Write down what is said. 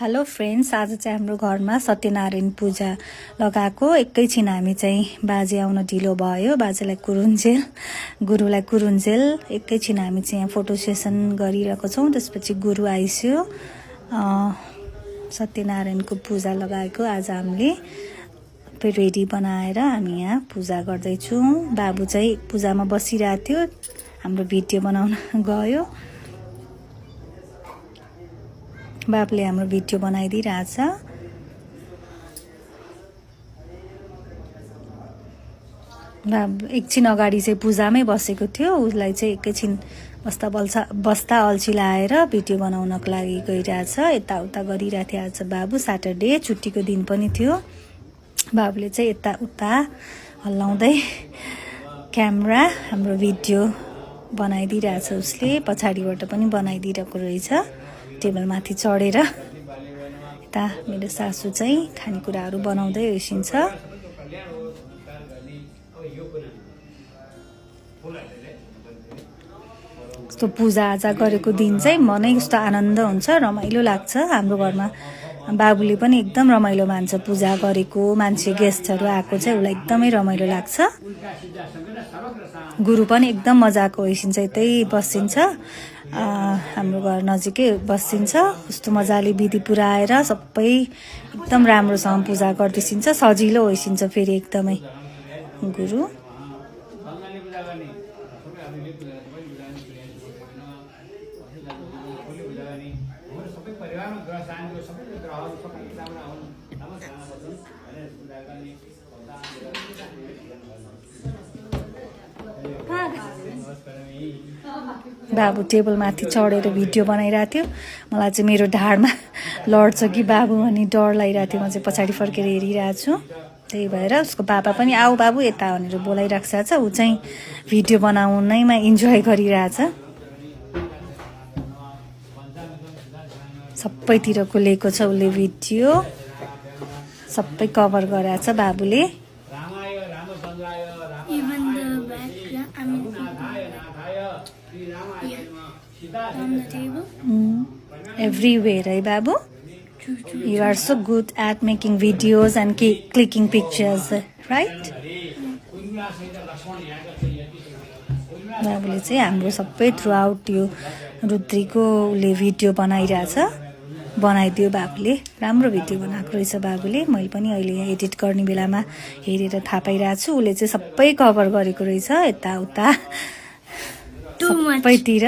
Hello friends, आज चाहिँ हाम्रो घरमा सत्यनारायण पूजा लगाएको एकैछिन हामी चाहिँ बाजे आउन ढिलो भयो। बाजेलाई कुरुन्जेल, गुरुलाई कुरुन्जेल एकैछिन हामी चाहिँ यहाँ फोटो सेसन गरिरहेको छौँ। त्यसपछि गुरु आइस्यो। सत्यनारायणको पूजा लगाएको आज हामीले रेडी बनाएर हामी यहाँ पूजा गर्दैछौँ। बाबु चाहिँ पूजामा बसिरहेको थियो, हाम्रो भिडियो बनाउन गयो। बाबुले हाम्रो भिडियो बनाइदिइरहेछ। बाबु एकछिन अगाडि चाहिँ पूजामै बसेको थियो, उसलाई चाहिँ एकैछिन बस्दा अल्छी लाएर भिडियो बनाउनको लागि गइरहेछ। यताउता गरिरहेको थियो। आज बाबु सैटरडे छुट्टीको दिन पनि थियो। बाबुले चाहिँ यताउता हल्लाउँदै क्यामेरा हाम्रो भिडियो बनाइदिइरहेछ। उसले पछाडिबाट पनि बनाइदिइरहेको रहेछ। टेबलमाथि चढेर यता मेरो सासू चाहिँ खानेकुराहरू बनाउँदै होइसिन्छ। यस्तो पूजाआजा गरेको दिन चाहिँ मनै कस्तो आनन्द हुन्छ, रमाइलो लाग्छ। हाम्रो घरमा बाबुले पनि एकदम रमाइलो मान्छ। पूजा गरेको मान्छे गेस्टहरू आएको चाहिँ उसलाई एकदमै रमाइलो लाग्छ। गुरु पनि एकदम मजाको होइसिन्छ, यतै बसिन्छ। हाम्रो घर नजिकै बसिन्छ। कस्तो मजाले विधि पुऱ्याएर सबै एकदम राम्रोसँग पूजा गरिदिन्छ। सजिलो होइसिन्छ फेरि एकदमै गुरु। बाबु टेबलमाथि चढेर भिडियो बनाइरहेको थियो। मलाई चाहिँ मेरो ढाडमा लड्छ कि बाबु अनि डर लागिरहेको थियो। म चाहिँ पछाडि फर्केर हेरिरहेको छु। त्यही भएर उसको बाबा पनि आऊ बाबु यता भनेर बोलाइरहेको छ। ऊ चाहिँ भिडियो बनाउनैमा इन्जोय गरिरहेछ। सबैतिरको लिएको छ उसले भिडियो, सबै कभर गराएको छ बाबुले। On the table? Everywhere, right, Babu? You are so good at making videos and clicking pictures, right? बाबुले चाहिँ हाम्रो सबै थ्रु आउट यो रुद्रीको उसले भिडियो बनाइदियो। बाबुले राम्रो भिडियो बनाएको रहेछ बाबुले। मैले पनि अहिले एडिट गर्ने बेलामा हेरेर थाहा पाइरहेको छु। उसले चाहिँ सबै कभर गरेको रहेछ यताउता सबैतिर।